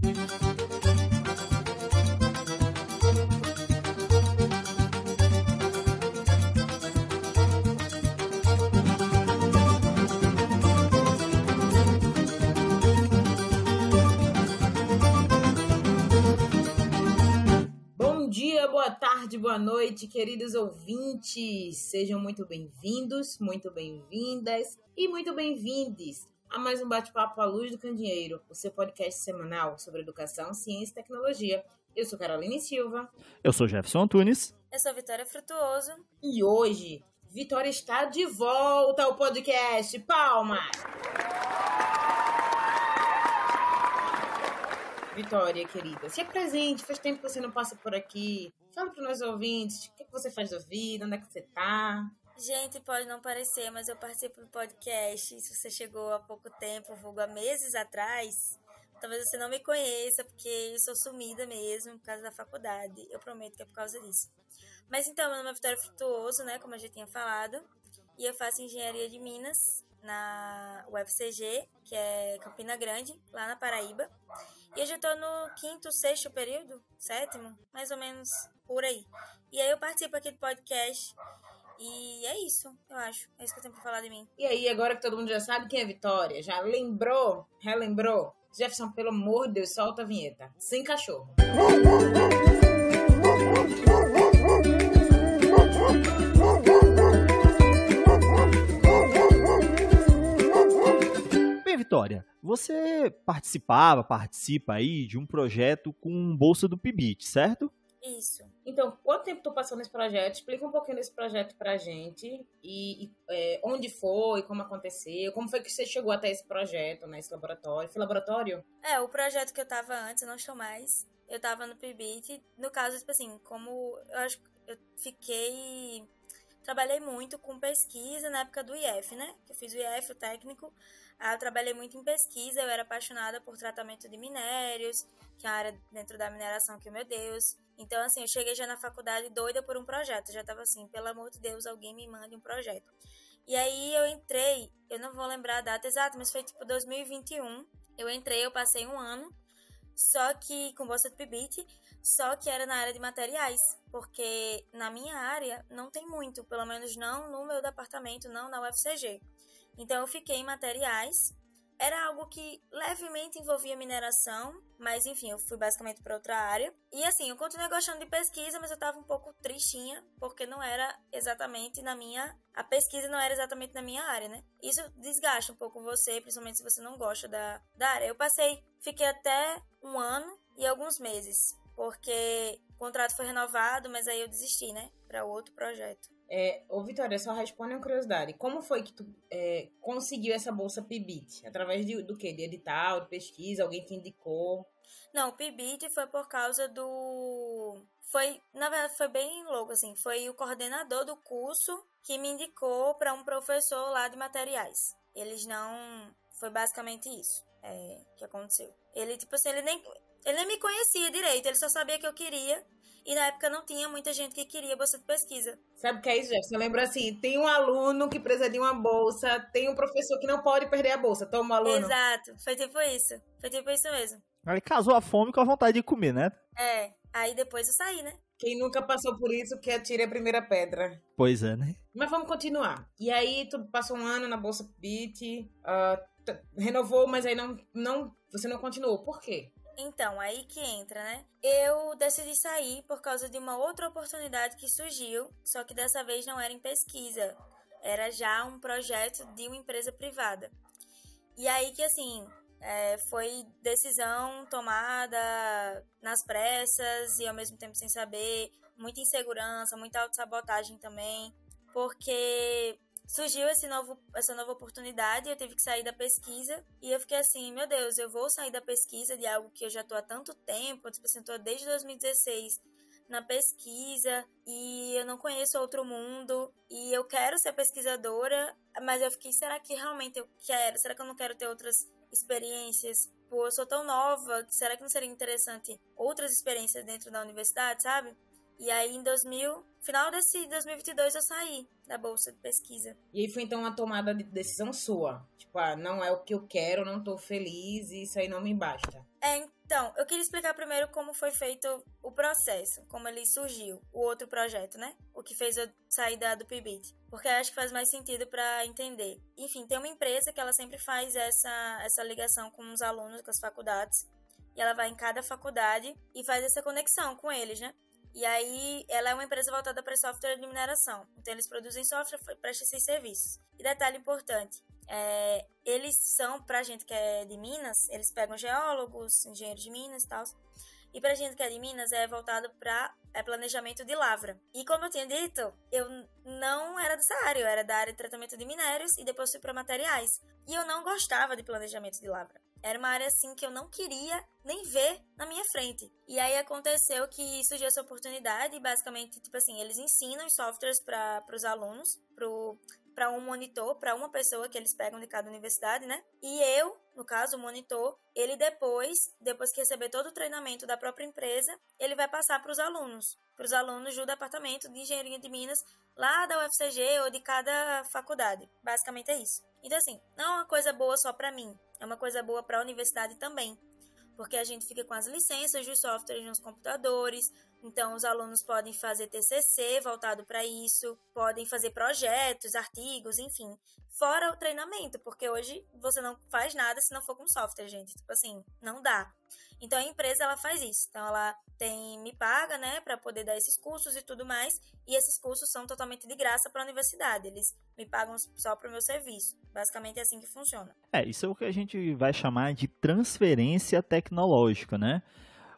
Boa tarde, boa noite, queridos ouvintes. Sejam muito bem-vindos, muito bem-vindas e muito bem-vindes a mais um Bate-Papo à Luz do Candeeiro, o seu podcast semanal sobre educação, ciência e tecnologia. Eu sou Caroline Silva. Eu sou Jefferson Antunes. Eu sou Vitória Frutuoso. E hoje, Vitória está de volta ao podcast. Palmas! Vitória, querida, se apresente, faz tempo que você não passa por aqui. Fala para os nossos ouvintes, o que você faz da vida, onde é que você tá? Gente, pode não parecer, mas eu participo do podcast. Se você chegou há pouco tempo, vulgo há meses atrás, talvez você não me conheça, porque eu sou sumida mesmo, por causa da faculdade. Eu prometo que é por causa disso. Mas então, meu nome é Vitória Frutuoso, né, como eu já tinha falado, e eu faço Engenharia de Minas na UFCG, que é Campina Grande, lá na Paraíba. E eu já tô no 5º, 6º período, 7º, mais ou menos por aí. E aí eu participo aqui do podcast e é isso, eu acho. É isso que eu tenho pra falar de mim. E aí, agora que todo mundo já sabe quem é Vitória, já lembrou, relembrou? Jefferson, pelo amor de Deus, solta a vinheta. Sem cachorro. Vitória, você participa aí de um projeto com bolsa do PIBIT, certo? Isso. Então, quanto tempo tu passou nesse projeto? Explica um pouquinho desse projeto pra gente e onde foi, como aconteceu, como foi que você chegou até esse projeto, né, esse laboratório. Foi laboratório? O projeto que eu tava antes, eu não estou mais. Eu tava no PIBIT, no caso, tipo assim, como eu acho que eu trabalhei muito com pesquisa na época do IF, né? Eu fiz o IF, o técnico. Eu trabalhei muito em pesquisa, eu era apaixonada por tratamento de minérios, que é a área dentro da mineração que, meu Deus. Então, assim, eu cheguei já na faculdade doida por um projeto. Já tava assim, pelo amor de Deus, alguém me mande um projeto. E aí eu entrei, eu não vou lembrar a data exata, mas foi tipo 2021. Eu entrei, eu passei um ano, só que com bolsa de PIBIT, só que era na área de materiais, porque na minha área não tem muito, pelo menos não no meu departamento, não na UFCG. Então eu fiquei em materiais, era algo que levemente envolvia mineração, mas enfim, eu fui basicamente para outra área. E assim, eu continuei gostando de pesquisa, mas eu tava um pouco tristinha, porque não era exatamente a pesquisa não era exatamente na minha área, né? Isso desgasta um pouco você, principalmente se você não gosta da área. Fiquei até um ano e alguns meses, porque o contrato foi renovado, mas aí eu desisti, né, para outro projeto. Ô Vitória, só responde uma curiosidade. Como foi que tu conseguiu essa bolsa PIBIT? Através do quê? De edital, de pesquisa? Alguém te indicou? Não, o PIBIT foi por causa na verdade, foi bem louco, assim. Foi o coordenador do curso que me indicou para um professor lá de materiais. Foi basicamente isso que aconteceu. Ele, tipo assim, ele nem me conhecia direito, ele só sabia que eu queria. E na época não tinha muita gente que queria bolsa de pesquisa. Sabe o que é isso, Jefferson? Eu lembro assim, tem um aluno que precisa de uma bolsa, tem um professor que não pode perder a bolsa. Toma, aluno. Exato, foi tipo isso mesmo. Ele casou a fome com a vontade de comer, né? Aí depois eu saí, né? Quem nunca passou por isso, que atire a primeira pedra. Pois é, né? Mas vamos continuar. E aí, tu passou um ano na bolsa PIBIT, renovou, mas aí você não continuou. Por quê? Então, aí que entra, né? Eu decidi sair por causa de uma outra oportunidade que surgiu, só que dessa vez não era em pesquisa, era já um projeto de uma empresa privada. E aí que, assim, foi decisão tomada nas pressas e ao mesmo tempo sem saber, muita insegurança, muita autossabotagem também, porque surgiu essa nova oportunidade, eu tive que sair da pesquisa e eu fiquei assim, meu Deus, eu vou sair da pesquisa de algo que eu já tô há tanto tempo, tipo assim, eu tô desde 2016 na pesquisa e eu não conheço outro mundo e eu quero ser pesquisadora, mas eu fiquei, será que realmente eu quero? Será que eu não quero ter outras experiências? Pô, eu sou tão nova, será que não seria interessante outras experiências dentro da universidade, sabe? E aí, final desse 2022, eu saí da bolsa de pesquisa. E aí foi, então, uma tomada de decisão sua? Tipo, não é o que eu quero, não tô feliz, e isso aí não me basta. Então, eu queria explicar primeiro como foi feito o processo, como ele surgiu, o outro projeto, né? O que fez eu sair do PBIT. Porque eu acho que faz mais sentido para entender. Enfim, tem uma empresa que ela sempre faz essa ligação com os alunos, com as faculdades. E ela vai em cada faculdade e faz essa conexão com eles, né? E aí, ela é uma empresa voltada para software de mineração. Então, eles produzem software e prestam esses serviços. E detalhe importante, eles são, pra gente que é de Minas, eles pegam geólogos, engenheiros de Minas e tal. E pra gente que é de Minas, é voltado para planejamento de lavra. E como eu tinha dito, eu não era dessa área, eu era da área de tratamento de minérios e depois fui para materiais. E eu não gostava de planejamento de lavra. Era uma área assim que eu não queria nem ver na minha frente. E aí aconteceu que surgiu essa oportunidade e basicamente, tipo assim, eles ensinam os softwares para os alunos, para um monitor, para uma pessoa que eles pegam de cada universidade, né? E eu, no caso, o monitor, ele depois que receber todo o treinamento da própria empresa, ele vai passar para os alunos do departamento de engenharia de Minas, lá da UFCG ou de cada faculdade. Basicamente é isso. Então, assim, não é uma coisa boa só para mim, é uma coisa boa para a universidade também, porque a gente fica com as licenças dos softwares nos computadores. Então, os alunos podem fazer TCC voltado para isso, podem fazer projetos, artigos, enfim. Fora o treinamento, porque hoje você não faz nada se não for com software, gente. Tipo assim, não dá. Então, a empresa, ela faz isso. Então, ela me paga, né, para poder dar esses cursos e tudo mais. E esses cursos são totalmente de graça para a universidade. Eles me pagam só para o meu serviço. Basicamente, é assim que funciona. Isso é o que a gente vai chamar de transferência tecnológica, né?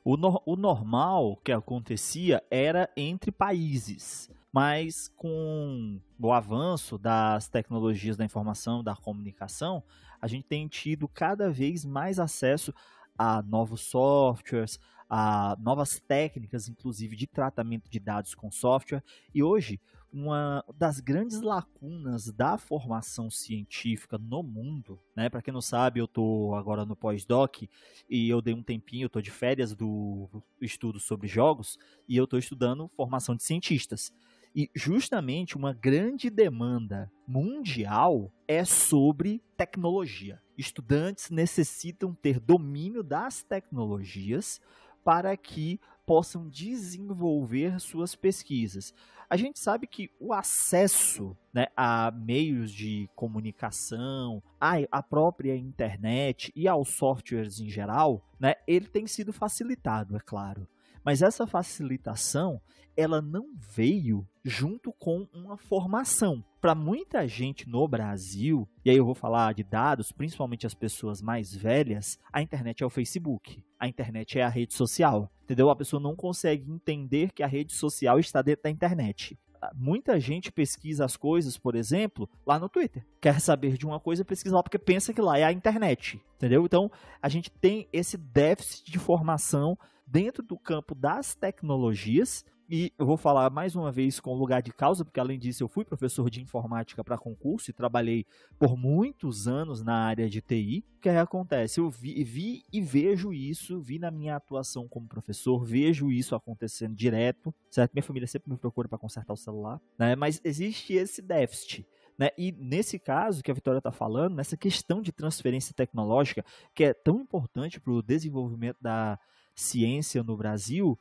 O normal que acontecia era entre países, mas com o avanço das tecnologias da informação, da comunicação, a gente tem tido cada vez mais acesso a novos softwares, a novas técnicas, inclusive de tratamento de dados com software. E hoje, uma das grandes lacunas da formação científica no mundo, né? Para quem não sabe, eu estou agora no pós-doc e eu dei um tempinho, eu estou de férias do estudo sobre jogos e eu estou estudando formação de cientistas. E justamente uma grande demanda mundial é sobre tecnologia. Estudantes necessitam ter domínio das tecnologias para que possam desenvolver suas pesquisas. A gente sabe que o acesso, né, a meios de comunicação, à própria internet e aos softwares em geral, né, ele tem sido facilitado, é claro. Mas essa facilitação, ela não veio junto com uma formação. Para muita gente no Brasil, e aí eu vou falar de dados, principalmente as pessoas mais velhas, a internet é o Facebook, a internet é a rede social, entendeu? A pessoa não consegue entender que a rede social está dentro da internet. Muita gente pesquisa as coisas, por exemplo, lá no Twitter. Quer saber de uma coisa, pesquisa lá porque pensa que lá é a internet, entendeu? Então, a gente tem esse déficit de formação dentro do campo das tecnologias. E eu vou falar mais uma vez com lugar de causa, porque além disso eu fui professor de informática para concurso e trabalhei por muitos anos na área de TI. O que acontece? Eu vi e vejo isso, vi na minha atuação como professor, vejo isso acontecendo direto, certo? Minha família sempre me procura para consertar o celular, né? Mas existe esse déficit, né? E nesse caso que a Vitória está falando, nessa questão de transferência tecnológica, que é tão importante para o desenvolvimento da ciência no Brasil,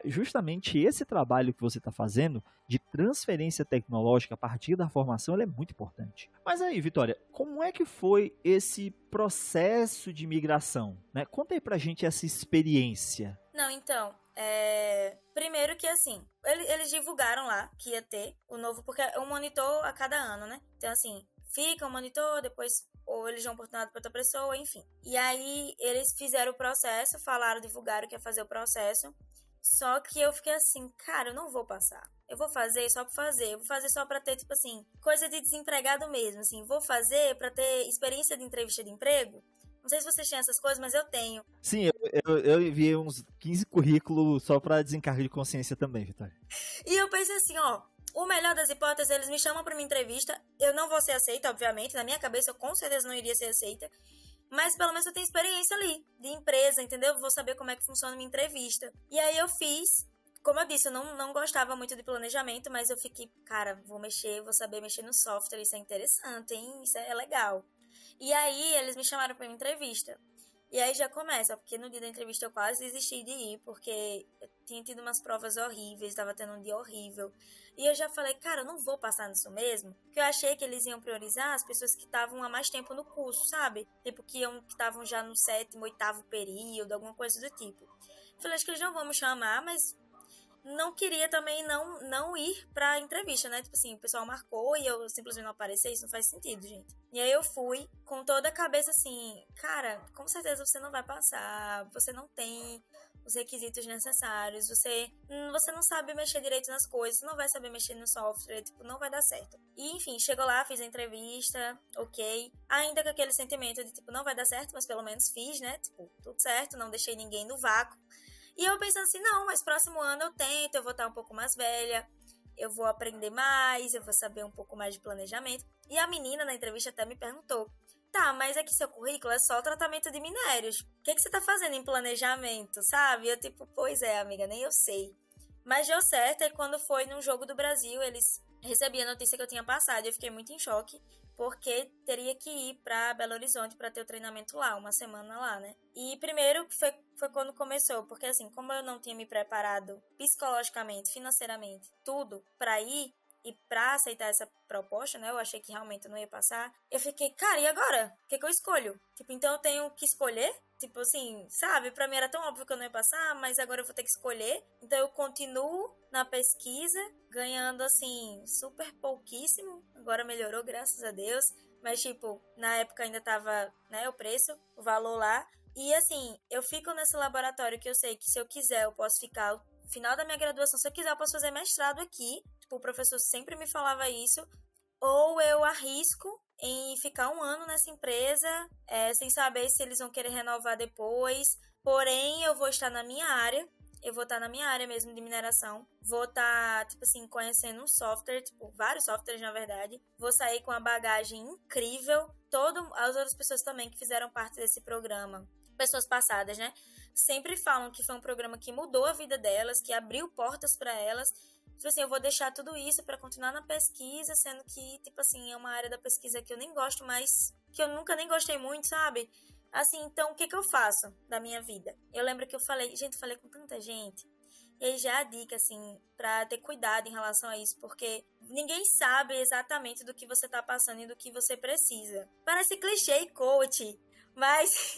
justamente esse trabalho que você está fazendo de transferência tecnológica a partir da formação, ele é muito importante. Mas aí, Vitória, como é que foi esse processo de migração, né? Conta aí pra gente essa experiência. Não, então, primeiro que assim, eles divulgaram lá que ia ter o novo, porque é um monitor a cada ano, né? Então assim, fica um monitor, depois ou eles dão oportunidade para outra pessoa, enfim. E aí eles fizeram o processo, divulgaram que ia fazer o processo. Só que eu fiquei assim, cara, eu não vou passar. Eu vou fazer só pra fazer. Eu vou fazer só pra ter, tipo assim, coisa de desempregado mesmo, assim. Vou fazer pra ter experiência de entrevista de emprego. Não sei se vocês têm essas coisas, mas eu tenho. Sim, eu enviei uns 15 currículos só pra desencargo de consciência também, Vitória. E eu pensei assim, ó, o melhor das hipóteses, eles me chamam pra uma entrevista. Eu não vou ser aceita, obviamente. Na minha cabeça, eu com certeza não iria ser aceita. Mas pelo menos eu tenho experiência ali, de empresa, entendeu? Eu vou saber como é que funciona a minha entrevista. E aí eu fiz, como eu disse, eu não gostava muito de planejamento, mas eu fiquei, cara, vou saber mexer no software, isso é interessante, hein? Isso é legal. E aí eles me chamaram para uma entrevista. E aí já começa, porque no dia da entrevista eu quase desisti de ir, porque eu tinha tido umas provas horríveis, estava tendo um dia horrível. E eu já falei, cara, eu não vou passar nisso mesmo, porque eu achei que eles iam priorizar as pessoas que estavam há mais tempo no curso, sabe? Tipo, que estavam já no 7º, 8º período, alguma coisa do tipo. Falei, acho que eles não vão me chamar, mas não queria também não ir pra entrevista, né? Tipo assim, o pessoal marcou e eu simplesmente não aparecer, isso não faz sentido, gente. E aí eu fui com toda a cabeça assim, cara, com certeza você não vai passar, você não tem os requisitos necessários, você não sabe mexer direito nas coisas, não vai saber mexer no software, tipo, não vai dar certo. E enfim, chegou lá, fiz a entrevista, ok, ainda com aquele sentimento de tipo, não vai dar certo, mas pelo menos fiz, né? Tipo, tudo certo, não deixei ninguém no vácuo. E eu pensando assim, não, mas próximo ano eu tento, eu vou estar um pouco mais velha, eu vou aprender mais, eu vou saber um pouco mais de planejamento. E a menina na entrevista até me perguntou, tá, mas é que seu currículo é só tratamento de minérios. O que você tá fazendo em planejamento, sabe? Eu tipo, pois é, amiga, nem eu sei. Mas deu certo, e quando foi num jogo do Brasil, eles recebiam a notícia que eu tinha passado, e eu fiquei muito em choque, porque teria que ir pra Belo Horizonte pra ter o treinamento lá, uma semana lá, né? E primeiro foi quando começou, porque assim, como eu não tinha me preparado psicologicamente, financeiramente, tudo pra ir e pra aceitar essa proposta, né? Eu achei que realmente eu não ia passar. Eu fiquei, cara, e agora? O que eu escolho? Tipo, então eu tenho que escolher? Tipo assim, sabe? Pra mim era tão óbvio que eu não ia passar, mas agora eu vou ter que escolher. Então eu continuo na pesquisa, ganhando assim, super pouquíssimo. Agora melhorou, graças a Deus. Mas tipo, na época ainda tava, né, o preço, o valor lá. E assim, eu fico nesse laboratório que eu sei que se eu quiser eu posso ficar no final da minha graduação, se eu quiser eu posso fazer mestrado aqui. Tipo, o professor sempre me falava isso. Ou eu arrisco em ficar um ano nessa empresa, sem saber se eles vão querer renovar depois. Porém, eu vou estar na minha área. Eu vou estar na minha área mesmo de mineração. Vou estar, tipo assim, conhecendo um software, tipo, vários softwares, na verdade. Vou sair com uma bagagem incrível. As outras pessoas também que fizeram parte desse programa, pessoas passadas, né? Sempre falam que foi um programa que mudou a vida delas, que abriu portas para elas. Tipo assim, eu vou deixar tudo isso para continuar na pesquisa, sendo que, tipo assim, é uma área da pesquisa que eu nem gosto mais, que eu nunca nem gostei muito, sabe? Assim, então, o que eu faço da minha vida? Eu lembro que eu falei com tanta gente, e aí já a dica, assim, pra ter cuidado em relação a isso, porque ninguém sabe exatamente do que você tá passando e do que você precisa. Parece clichê e coach, mas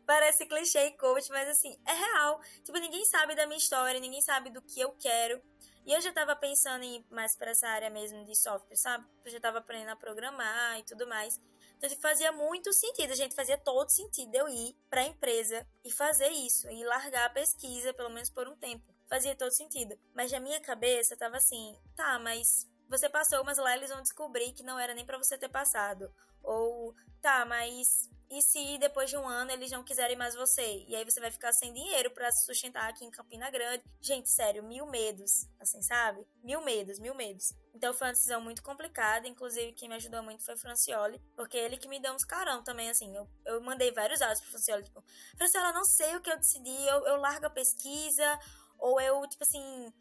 parece clichê e coach, mas assim, é real. Tipo, ninguém sabe da minha história, ninguém sabe do que eu quero. E eu já tava pensando em ir mais pra essa área mesmo de software, sabe? Eu já tava aprendendo a programar e tudo mais. Então, fazia muito sentido, gente, fazia todo sentido eu ir pra empresa e fazer isso, e largar a pesquisa, pelo menos por um tempo. Fazia todo sentido. Mas na minha cabeça tava assim, tá, mas você passou, mas lá eles vão descobrir que não era nem pra você ter passado. Ou, tá, mas e se depois de um ano eles não quiserem mais você? E aí você vai ficar sem dinheiro pra se sustentar aqui em Campina Grande. Gente, sério, 1000 medos, assim, sabe? 1000 medos, 1000 medos. Então foi uma decisão muito complicada, inclusive quem me ajudou muito foi o Francioli, porque ele que me deu uns carão também, assim. Eu mandei vários áudios pro Francioli, tipo, Francioli, eu não sei o que eu decidi, eu largo a pesquisa, ou eu, tipo assim,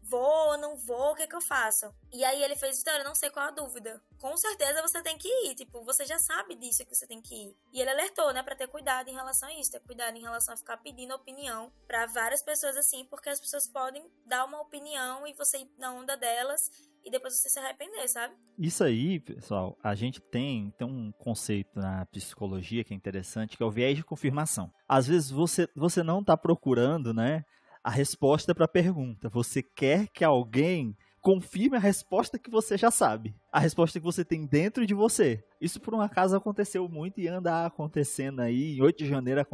vou ou não vou, o que eu faço? E aí ele fez, Vitória, não sei qual a dúvida. Com certeza você tem que ir, tipo, você já sabe disso que você tem que ir. E ele alertou, né, pra ter cuidado em relação a isso, ter cuidado em relação a ficar pedindo opinião pra várias pessoas assim, porque as pessoas podem dar uma opinião e você ir na onda delas e depois você se arrepender, sabe? Isso aí, pessoal, a gente tem um conceito na psicologia que é interessante, que é o viés de confirmação. Às vezes você não está procurando, né, a resposta para a pergunta. Você quer que alguém confirme a resposta que você já sabe. A resposta que você tem dentro de você. Isso, por um acaso, aconteceu muito e anda acontecendo aí. Em 8 de janeiro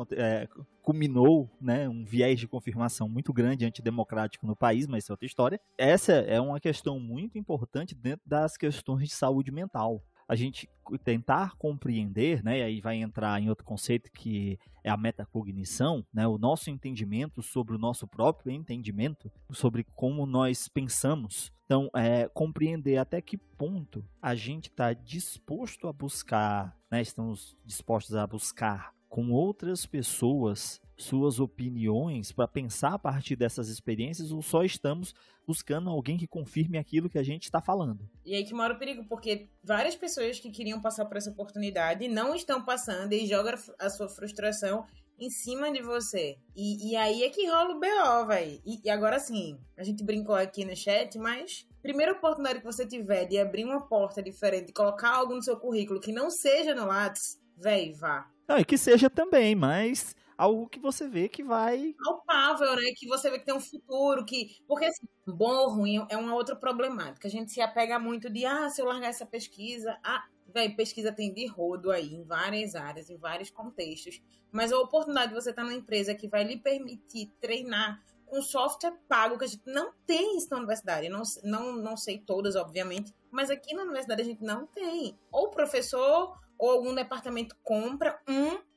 culminou, né, um viés de confirmação muito grande, antidemocrático no país, mas isso é outra história. Essa é uma questão muito importante dentro das questões de saúde mental. A gente tentar compreender, né, e aí vai entrar em outro conceito que é a metacognição, né, o nosso entendimento sobre o nosso próprio entendimento, sobre como nós pensamos. Então, compreender até que ponto a gente está disposto a buscar, né, estamos dispostos a buscar com outras pessoas suas opiniões para pensar a partir dessas experiências ou só estamos buscando alguém que confirme aquilo que a gente está falando? E aí que mora o perigo, porque várias pessoas que queriam passar por essa oportunidade não estão passando e jogam a sua frustração em cima de você. E aí é que rola o BO, velho. E agora sim, a gente brincou aqui no chat, mas primeira oportunidade que você tiver de abrir uma porta diferente, de colocar algo no seu currículo que não seja no Lattes, velho, vá. Não, e que seja também, mas algo que você vê que vai... palpável, né? Que você vê que tem um futuro, porque assim, bom ou ruim é uma outra problemática. A gente se apega muito de, se eu largar essa pesquisa, velho, pesquisa tem de rodo aí, em várias áreas, em vários contextos. Mas a oportunidade de você estar numa empresa que vai lhe permitir treinar com software pago, que a gente não tem isso na universidade. Não sei todas, obviamente, mas aqui na universidade a gente não tem. Ou o professor ou algum departamento compra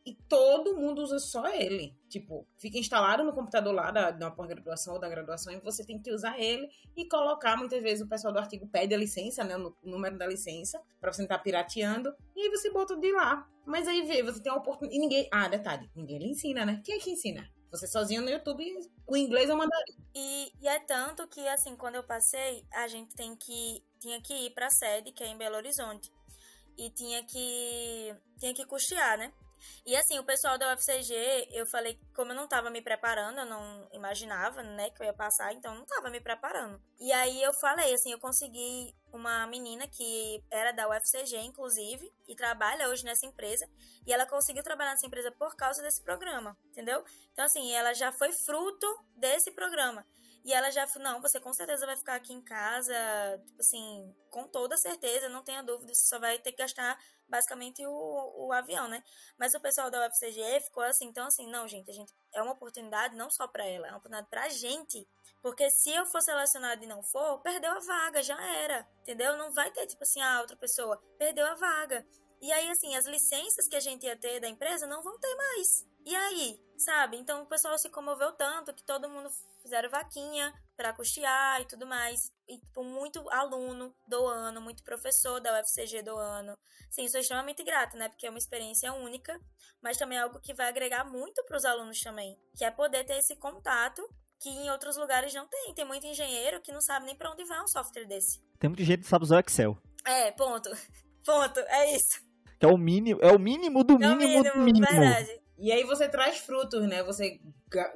e todo mundo usa só ele. Tipo, fica instalado no computador lá da pós-graduação ou da graduação e você tem que usar ele e colocar. Muitas vezes o pessoal do artigo pede a licença, né, o número da licença, pra você não estar pirateando, e aí você bota de lá. Mas aí você tem uma oportunidade. E ninguém. Detalhe, ninguém lhe ensina, né? Quem é que ensina? Você sozinho no YouTube, com inglês ou mandarim. E é tanto que, assim, quando eu passei, a gente tinha que ir pra sede, que é em Belo Horizonte. E tinha que custear, né? E assim, o pessoal da UFCG, eu falei, como eu não tava me preparando, eu não imaginava, né, que eu ia passar, então eu não tava me preparando. E aí eu falei, assim, eu consegui uma menina que era da UFCG, inclusive, e trabalha hoje nessa empresa, e ela conseguiu trabalhar nessa empresa por causa desse programa, entendeu? Então, assim, ela já foi fruto desse programa. E ela já falou, não, você com certeza vai ficar aqui em casa, tipo assim, com toda certeza, não tenha dúvida, você só vai ter que gastar basicamente o avião, né? Mas o pessoal da UFCG ficou assim, então assim, não, gente, é uma oportunidade não só pra ela, é uma oportunidade pra gente. Porque se eu for selecionada e não for, perdeu a vaga, já era, entendeu? Não vai ter, tipo assim, outra pessoa, perdeu a vaga. E aí, assim, as licenças que a gente ia ter da empresa não vão ter mais. E aí, sabe? Então o pessoal se comoveu tanto que todo mundo fizeram vaquinha para custear e tudo mais. E, tipo, muito aluno doando, muito professor da UFCG doando. Sim, sou extremamente grata, né? Porque é uma experiência única, mas também é algo que vai agregar muito para os alunos também. Que é poder ter esse contato que em outros lugares não tem. Tem muito engenheiro que não sabe nem para onde vai um software desse. Tem muita gente que sabe usar o Excel. Ponto. Ponto, é isso. Que é o mínimo do mínimo do mínimo. Verdade. E aí você traz frutos, né? Você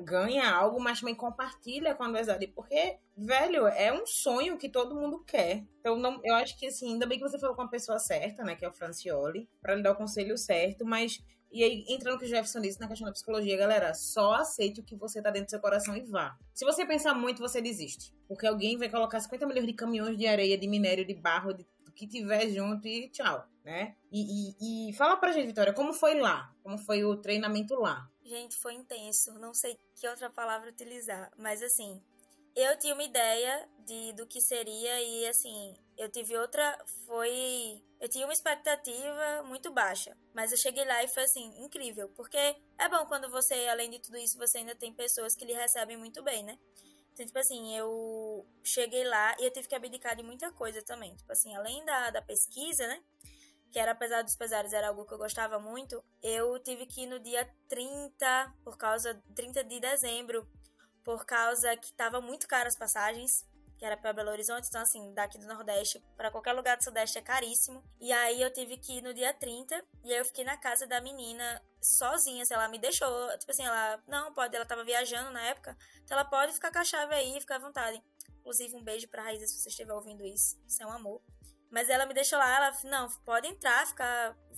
ganha algo, mas também compartilha com a universidade. Porque, velho, é um sonho que todo mundo quer. Então, eu acho que, assim, ainda bem que você falou com a pessoa certa, né? Que é o Francioli, pra lhe dar o conselho certo. Mas, e aí, entrando no que o Jefferson disse na questão da psicologia, galera, só aceite o que você tá dentro do seu coração e vá. Se você pensar muito, você desiste. Porque alguém vai colocar 50 milhões de caminhões de areia, de minério, de barro, do que tiver junto e tchau, né? E fala pra gente, Vitória, como foi lá? Como foi o treinamento lá? Gente, foi intenso. Não sei que outra palavra utilizar. Mas, assim, eu tinha uma ideia do que seria e, assim, eu tive outra... Eu tinha uma expectativa muito baixa. Mas eu cheguei lá e foi, assim, incrível. Porque é bom quando você, além de tudo isso, você ainda tem pessoas que lhe recebem muito bem, né? Então, tipo assim, eu cheguei lá e eu tive que abdicar de muita coisa também. Tipo assim, além da pesquisa, né? Que era, apesar dos pesares, era algo que eu gostava muito. Eu tive que ir no dia 30 de dezembro, por causa que tava muito caro as passagens, que era para Belo Horizonte. Então, assim, daqui do Nordeste para qualquer lugar do Sudeste é caríssimo. E aí eu tive que ir no dia 30, e aí eu fiquei na casa da menina sozinha, se ela me deixou, tipo assim, ela, não, pode, ela tava viajando na época, então ela pode ficar com a chave aí, ficar à vontade. Inclusive, um beijo pra Raíza, se você estiver ouvindo isso, é um amor. Mas ela me deixou lá, ela, não, pode entrar,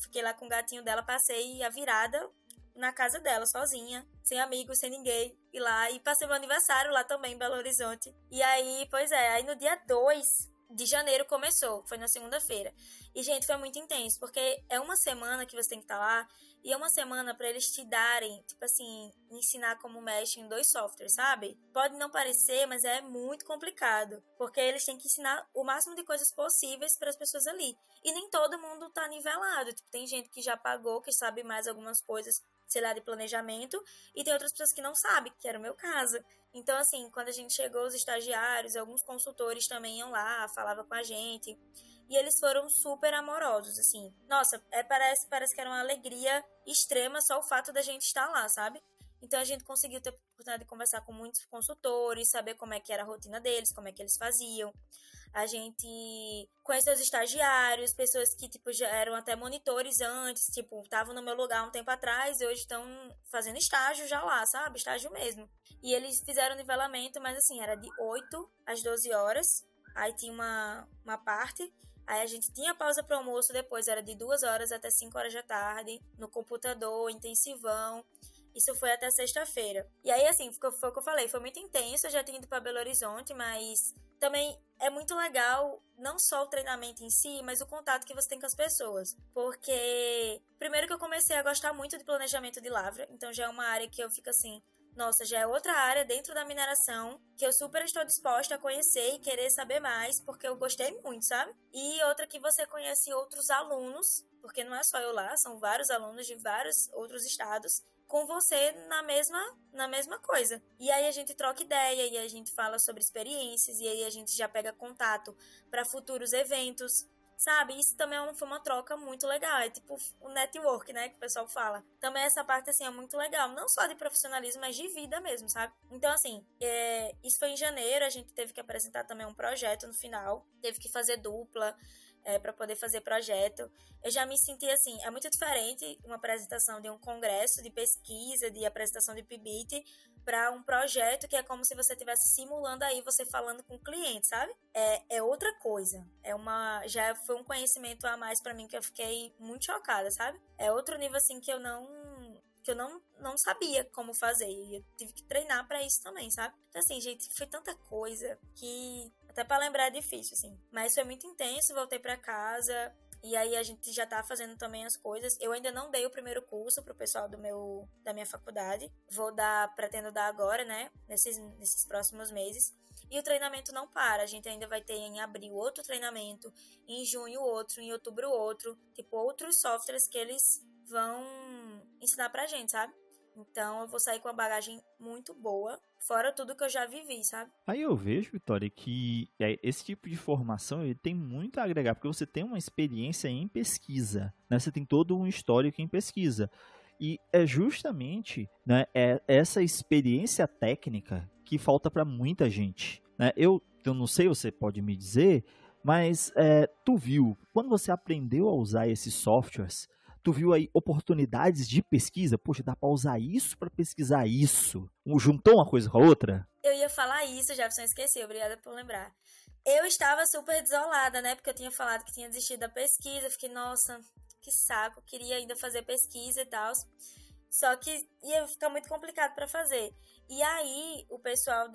fiquei lá com o gatinho dela, passei a virada na casa dela, sozinha, sem amigos, sem ninguém, e lá, e passei meu aniversário lá também, em Belo Horizonte. E aí, pois é, aí no dia 2 de janeiro começou, foi na segunda-feira. E, gente, foi muito intenso, porque é uma semana que você tem que estar lá, e é uma semana pra eles te darem, tipo assim, ensinar como mexe em 2 softwares, sabe? Pode não parecer, mas é muito complicado, porque eles têm que ensinar o máximo de coisas possíveis para as pessoas ali. E nem todo mundo tá nivelado, tipo, tem gente que já pagou, que sabe mais algumas coisas, sei lá, de planejamento, e tem outras pessoas que não sabem, que era o meu caso. Então, assim, quando a gente chegou, os estagiários, alguns consultores também iam lá, falavam com a gente, e eles foram super amorosos, assim. Nossa, parece que era uma alegria extrema só o fato da gente estar lá, sabe? Então a gente conseguiu ter a oportunidade de conversar com muitos consultores, saber como é que era a rotina deles, como é que eles faziam. A gente conheceu os estagiários, pessoas que, tipo, já eram até monitores antes, tipo, estavam no meu lugar um tempo atrás e hoje estão fazendo estágio já lá, sabe? Estágio mesmo. E eles fizeram nivelamento, mas assim, era de 8 às 12 horas, aí tinha uma parte, aí a gente tinha pausa para almoço, depois era de 2 horas até 5 horas da tarde, no computador, intensivão. Isso foi até sexta-feira. E aí, assim, foi o que eu falei, foi muito intenso, eu já tinha ido para Belo Horizonte, mas também é muito legal, não só o treinamento em si, mas o contato que você tem com as pessoas. Porque, primeiro que eu comecei a gostar muito de planejamento de lavra, então já é uma área que eu fico assim, nossa, já é outra área dentro da mineração que eu super estou disposta a conhecer e querer saber mais, porque eu gostei muito, sabe? E outra que você conhece outros alunos, porque não é só eu lá, são vários alunos de vários outros estados, com você na mesma coisa. E aí a gente troca ideia, e a gente fala sobre experiências, e aí a gente já pega contato para futuros eventos, sabe? Isso também foi uma troca muito legal, é tipo o network, né, que o pessoal fala. Também essa parte, assim, é muito legal, não só de profissionalismo, mas de vida mesmo, sabe? Então, assim, isso foi em janeiro, a gente teve que apresentar também um projeto no final, teve que fazer dupla, para poder fazer projeto. Eu já me senti assim, é muito diferente uma apresentação de um congresso de pesquisa, de apresentação de PIBIT, para um projeto que é como se você estivesse simulando aí, você falando com o cliente, sabe? É outra coisa. Já foi um conhecimento a mais para mim que eu fiquei muito chocada, sabe? É outro nível assim que eu não sabia como fazer. E eu tive que treinar pra isso também, sabe? Então, assim, gente, foi tanta coisa que até pra lembrar é difícil, assim. Mas foi muito intenso, voltei pra casa. E aí a gente já tá fazendo também as coisas. Eu ainda não dei o primeiro curso pro pessoal da minha faculdade. Pretendo dar agora, né? Nesses próximos meses. E o treinamento não para. A gente ainda vai ter em abril outro treinamento, em junho outro, em outubro outro. Tipo, outros softwares que eles vão ensinar pra gente, sabe? Então eu vou sair com uma bagagem muito boa, fora tudo que eu já vivi, sabe? Aí eu vejo, Vitória, que esse tipo de formação ele tem muito a agregar, porque você tem uma experiência em pesquisa, né? Você tem todo um histórico em pesquisa. E é justamente, né, essa experiência técnica que falta para muita gente, né? Eu não sei, você pode me dizer, mas tu viu, quando você aprendeu a usar esses softwares, tu viu aí oportunidades de pesquisa? Poxa, dá para usar isso para pesquisar isso. Juntou uma coisa com a outra? Eu ia falar isso, Jefferson, esqueci. Obrigada por lembrar. Eu estava super desolada, né? Porque eu tinha falado que tinha desistido da pesquisa. Fiquei, nossa, que saco. Queria ainda fazer pesquisa e tal. Só que ia ficar muito complicado para fazer. E aí, o pessoal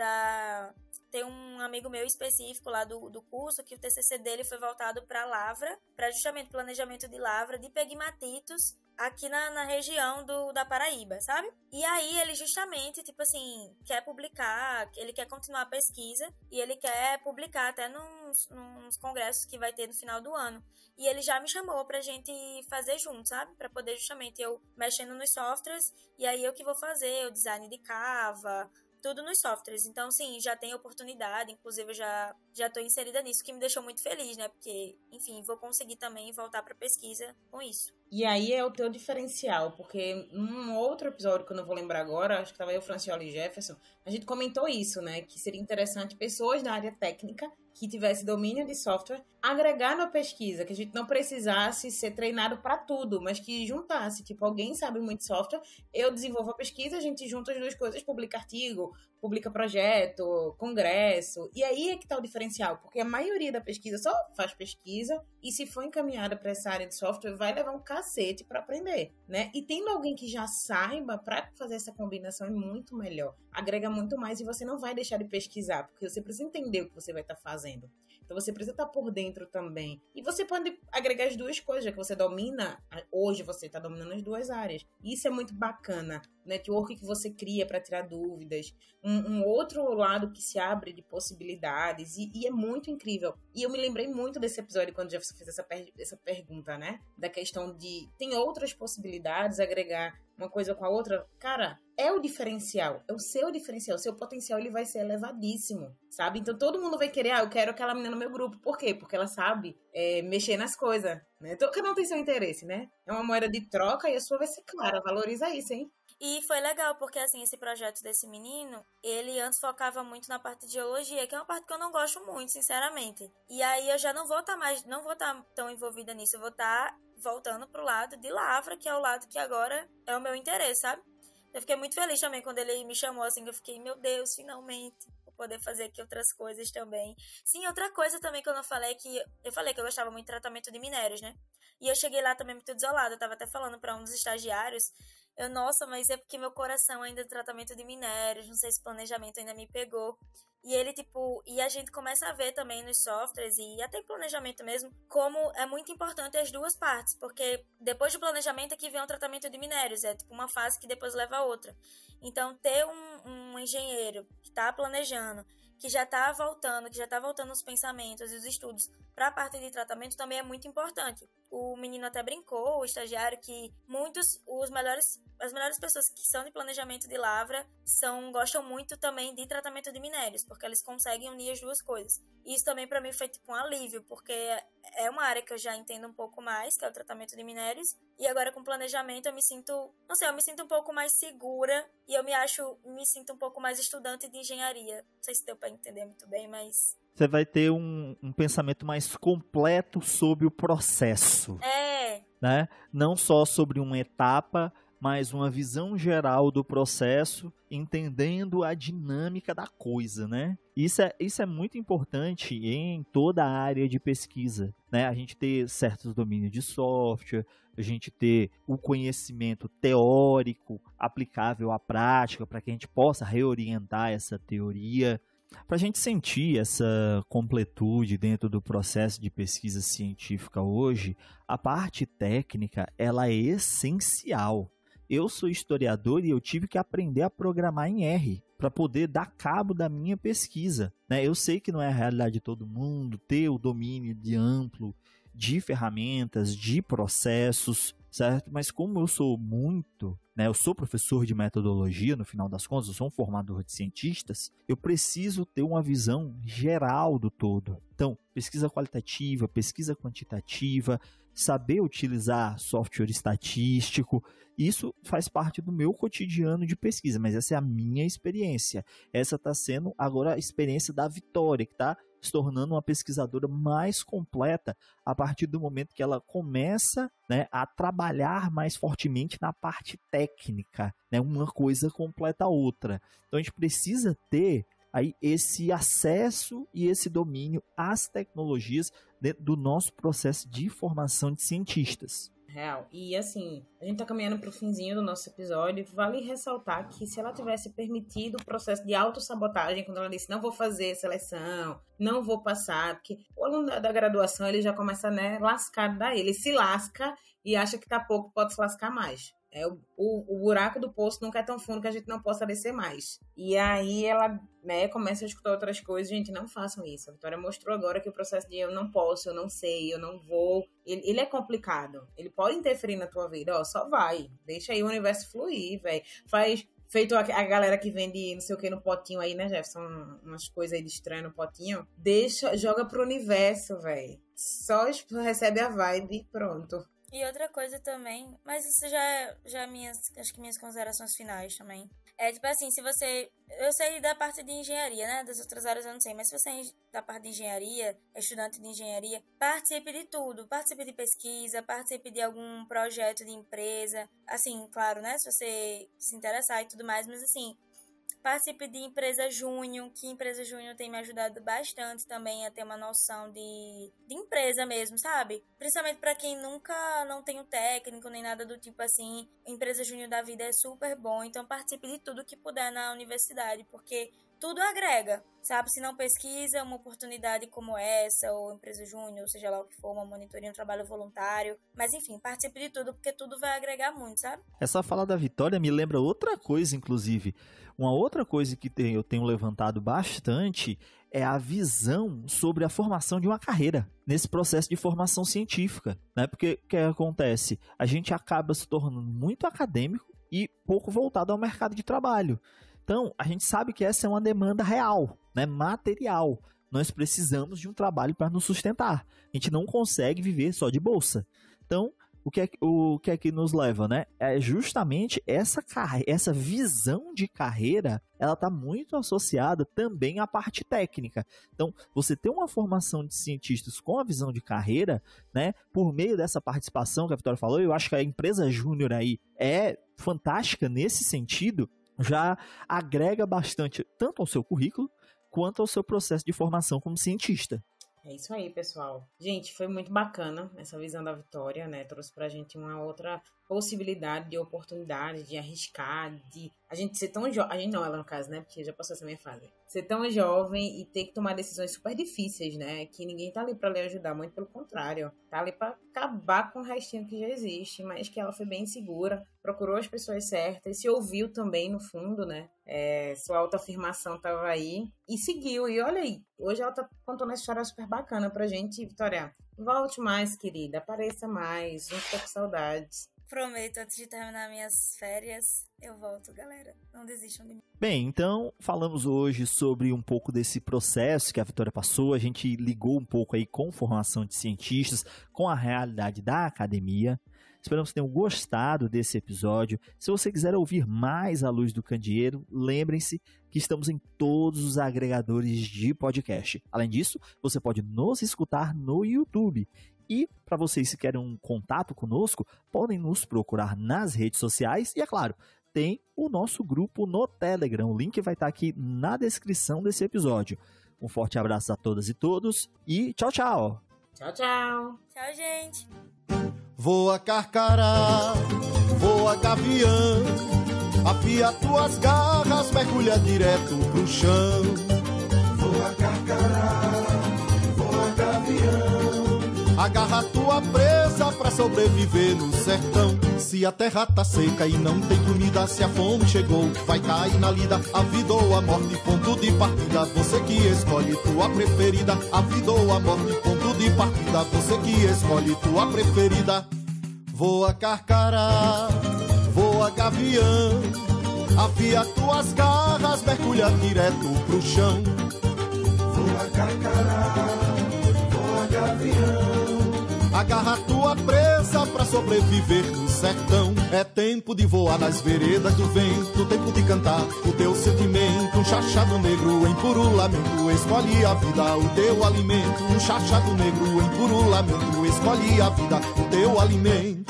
tem um amigo meu específico lá do curso que o TCC dele foi voltado para lavra, para justamente planejamento de lavra de pegmatitos aqui na região da Paraíba, sabe? E aí ele justamente, tipo assim, quer publicar, ele quer continuar a pesquisa e ele quer publicar até nos congressos que vai ter no final do ano. E ele já me chamou pra gente fazer junto, sabe? Pra poder justamente eu mexendo nos softwares e aí eu que vou fazer o design de Canva, tudo nos softwares. Então, sim, já tem oportunidade, inclusive eu já tô inserida nisso, que me deixou muito feliz, né? Porque, enfim, vou conseguir também voltar pra pesquisa com isso. E aí é o teu diferencial, porque num outro episódio que eu não vou lembrar agora, acho que tava eu, Franciola e Jefferson, a gente comentou isso, né? Que seria interessante pessoas da área técnica que tivesse domínio de software agregar na pesquisa, que a gente não precisasse ser treinado para tudo, mas que juntasse, tipo, alguém sabe muito de software, eu desenvolvo a pesquisa, a gente junta as duas coisas, publica artigo, publica projeto, congresso, e aí é que tá o diferencial, porque a maioria da pesquisa só faz pesquisa, e se for encaminhada para essa área de software, vai levar um cacete para aprender, né? E tendo alguém que já saiba, para fazer essa combinação é muito melhor, agrega muito mais e você não vai deixar de pesquisar, porque você precisa entender o que você vai estar fazendo. Então você precisa estar por dentro também. E você pode agregar as duas coisas, já que você domina, hoje você está dominando as duas áreas. Isso é muito bacana. O network que você cria para tirar dúvidas. Um outro lado que se abre de possibilidades. E é muito incrível. E eu me lembrei muito desse episódio quando já fez essa pergunta, né? Da questão de tem outras possibilidades, agregar uma coisa com a outra. Cara, é o diferencial. É o seu diferencial. O seu potencial ele vai ser elevadíssimo, sabe? Então todo mundo vai querer, eu quero aquela menina no meu grupo. Por quê? Porque ela sabe mexer nas coisas, né? Então cada um tem seu interesse, né? É uma moeda de troca e a sua vai ser clara. Valoriza isso, hein? E foi legal, porque assim, esse projeto desse menino, ele antes focava muito na parte de geologia, que é uma parte que eu não gosto muito, sinceramente. E aí eu já não vou estar tão envolvida nisso, eu vou estar voltando pro lado de lavra, que é o lado que agora é o meu interesse, sabe? Eu fiquei muito feliz também quando ele me chamou, assim, eu fiquei, meu Deus, finalmente vou poder fazer aqui outras coisas também. Sim, outra coisa também que eu não falei, que eu falei que eu gostava muito de tratamento de minérios, né? E eu cheguei lá também muito desolada, eu tava até falando para um dos estagiários, nossa, mas é porque meu coração ainda é tratamento de minérios, não sei se o planejamento ainda me pegou. E ele, tipo, e a gente começa a ver também nos softwares e até em planejamento mesmo, como é muito importante as duas partes, porque depois do planejamento é que vem o tratamento de minérios, é tipo uma fase que depois leva a outra. Então, ter um engenheiro que está planejando, que já está voltando os pensamentos e os estudos para a parte de tratamento também é muito importante. O menino até brincou, o estagiário, que as melhores pessoas que são de planejamento de lavra gostam muito também de tratamento de minérios, porque eles conseguem unir as duas coisas. E isso também para mim foi tipo um alívio, porque é uma área que eu já entendo um pouco mais, que é o tratamento de minérios, e agora com planejamento eu me sinto um pouco mais segura e eu me sinto um pouco mais estudante de engenharia. Não sei se deu para entender muito bem, mas você vai ter um pensamento mais completo sobre o processo. Né? Não só sobre uma etapa, mas uma visão geral do processo, entendendo a dinâmica da coisa, né? Isso é muito importante em toda a área de pesquisa, né? A gente ter certos domínios de software, a gente ter o conhecimento teórico aplicável à prática, para que a gente possa reorientar essa teoria. Para a gente sentir essa completude dentro do processo de pesquisa científica hoje, a parte técnica ela é essencial. Eu sou historiador e eu tive que aprender a programar em R para poder dar cabo da minha pesquisa, né? Eu sei que não é a realidade de todo mundo ter o domínio amplo de ferramentas, de processos, certo? Mas como eu sou eu sou professor de metodologia, no final das contas, eu sou um formador de cientistas, eu preciso ter uma visão geral do todo. Então, pesquisa qualitativa, pesquisa quantitativa, saber utilizar software estatístico, isso faz parte do meu cotidiano de pesquisa, mas essa é a minha experiência. Essa está sendo agora a experiência da Vitória, que está se tornando uma pesquisadora mais completa a partir do momento que ela começa, né, a trabalhar mais fortemente na parte técnica, né, uma coisa completa a outra. Então a gente precisa ter aí esse acesso e esse domínio às tecnologias dentro do nosso processo de formação de cientistas. Real. E assim, a gente tá caminhando pro finzinho do nosso episódio. Vale ressaltar que se ela tivesse permitido o processo de autossabotagem, quando ela disse, não vou fazer seleção, não vou passar, porque o aluno da graduação, ele já começa, né, lascado daí. Ele se lasca e acha que tá pouco, pode se lascar mais. O buraco do poço nunca é tão fundo que a gente não possa descer mais. E aí ela, né, começa a escutar outras coisas. Gente, não façam isso. A Vitória mostrou agora que o processo de eu não posso, eu não sei, eu não vou, ele é complicado. Ele pode interferir na tua vida. Ó, só vai. Deixa aí o universo fluir, velho. Faz feito a galera que vende não sei o que no potinho aí, né, Jefferson? Umas coisas aí de estranho no potinho. Joga pro universo, velho. Só recebe a vibe e pronto. E outra coisa também, mas isso já é minhas considerações finais também. É tipo assim, eu sei da parte de engenharia, né? Das outras áreas eu não sei, mas se você é da parte de engenharia, é estudante de engenharia, participe de tudo. Participe de pesquisa, participe de algum projeto de empresa. Assim, claro, né? Se você se interessar e tudo mais, mas assim, participe de empresa júnior, que empresa júnior tem me ajudado bastante também a ter uma noção de empresa mesmo, sabe? Principalmente para quem nunca não tem o técnico nem nada do tipo assim, empresa júnior da vida é super bom, então participe de tudo que puder na universidade, porque tudo agrega, sabe? Se não pesquisa, uma oportunidade como essa, ou empresa júnior, seja lá o que for, uma monitoria, um trabalho voluntário. Mas enfim, participe de tudo, porque tudo vai agregar muito, sabe? Essa fala da Vitória me lembra outra coisa, inclusive. Uma outra coisa que eu tenho levantado bastante é a visão sobre a formação de uma carreira nesse processo de formação científica, né? Porque o que acontece? A gente acaba se tornando muito acadêmico e pouco voltado ao mercado de trabalho. Então, a gente sabe que essa é uma demanda real, né, material. Nós precisamos de um trabalho para nos sustentar. A gente não consegue viver só de bolsa. Então, o que é que nos leva, né? É justamente essa visão de carreira, ela está muito associada também à parte técnica. Então, você ter uma formação de cientistas com a visão de carreira, né? Por meio dessa participação que a Vitória falou, eu acho que a empresa Júnior aí é fantástica nesse sentido, já agrega bastante tanto ao seu currículo quanto ao seu processo de formação como cientista. É isso aí, pessoal. Gente, foi muito bacana essa visão da Vitória, né? Trouxe pra gente uma outra possibilidade de oportunidade, de arriscar, de a gente ser tão jovem. A gente não, ela no caso, né? Porque já passou essa minha fase. Ser tão jovem e ter que tomar decisões super difíceis, né? Que ninguém tá ali pra lhe ajudar, muito pelo contrário. Tá ali pra acabar com o restinho que já existe, mas que ela foi bem segura, procurou as pessoas certas, se ouviu também no fundo, né? Sua autoafirmação tava aí e seguiu. E olha aí, hoje ela tá contando uma história super bacana pra gente. Vitória, volte mais, querida, apareça mais, a gente tá com saudades. Prometo, antes de terminar minhas férias, eu volto, galera. Não desistam de mim. Bem, então falamos hoje sobre um pouco desse processo que a Vitória passou. A gente ligou um pouco aí com formação de cientistas, com a realidade da academia. Esperamos que tenham gostado desse episódio. Se você quiser ouvir mais A Luz do Candeeiro, lembrem-se que estamos em todos os agregadores de podcast. Além disso, você pode nos escutar no YouTube. E para vocês que querem um contato conosco, podem nos procurar nas redes sociais e, é claro, tem o nosso grupo no Telegram. O link vai estar aqui na descrição desse episódio. Um forte abraço a todas e todos e tchau, tchau! Tchau, tchau! Tchau, gente! Voa carcará, voa gavião, afia tuas garras, mergulha direto pro chão. Voa carcará, voa gavião, agarra tua presa pra sobreviver no sertão. Se a terra tá seca e não tem comida, se a fome chegou, vai cair na lida, a vida ou a morte, ponto de partida, você que escolhe tua preferida. A vida ou a morte, ponto de partida, você que escolhe tua preferida. Voa carcará, voa gavião, afia tuas garras, mergulha direto pro chão. Voa carcará, voa gavião, agarra tua presa pra sobreviver no sertão. É tempo de voar nas veredas do vento, tempo de cantar o teu sentimento. Um chachado negro em puro lamento, escolhe a vida, o teu alimento. Um chachado negro em puro lamento, escolhe a vida, o teu alimento.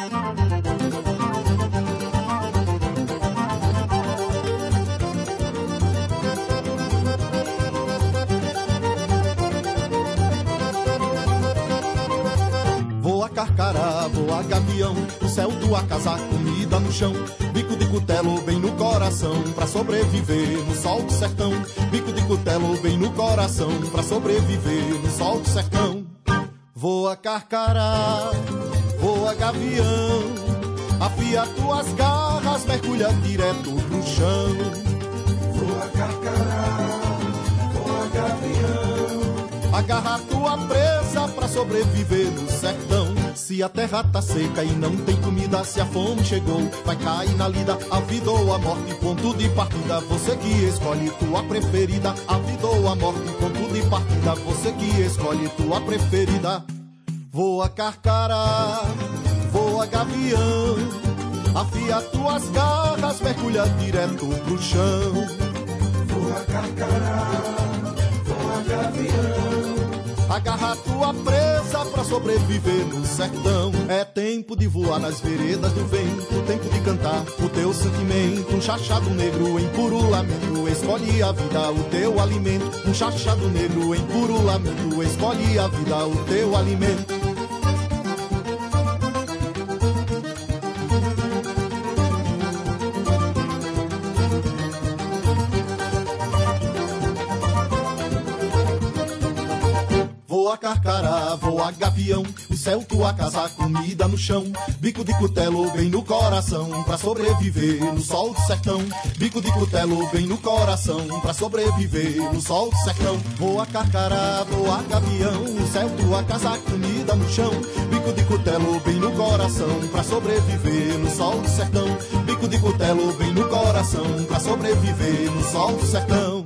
Carcará, voa gavião, do céu tua casa, comida no chão. Bico de cutelo bem no coração, pra sobreviver no sol do sertão. Bico de cutelo bem no coração, pra sobreviver no sol do sertão. Voa carcará, voa gavião, afia tuas garras, mergulha direto pro chão. Voa carcará, voa gavião, agarra tua presa pra sobreviver no sertão. Se a terra tá seca e não tem comida, se a fome chegou, vai cair na lida, a vida ou a morte, ponto de partida, você que escolhe tua preferida. A vida ou a morte, ponto de partida, você que escolhe tua preferida. Voa carcará, voa gavião, afia tuas garras, mergulha direto pro chão. Voa carcará, voa gavião, agarra tua presa pra sobreviver no sertão. É tempo de voar nas veredas do vento, tempo de cantar o teu sentimento. Um chachado negro em puro lamento, escolhe a vida, o teu alimento. Um chachado negro em puro lamento, escolhe a vida, o teu alimento. Voa carcará, voa gavião, o céu tua casa, comida no chão. Bico de cutelo bem no coração, pra sobreviver no sol do sertão. Bico de cutelo bem no coração, pra sobreviver no sol do sertão. Voa carcará, voa gavião, o céu tua casa, comida no chão. Bico de cutelo bem no coração, pra sobreviver no sol do sertão. Bico de cutelo bem no coração, pra sobreviver no sol do sertão.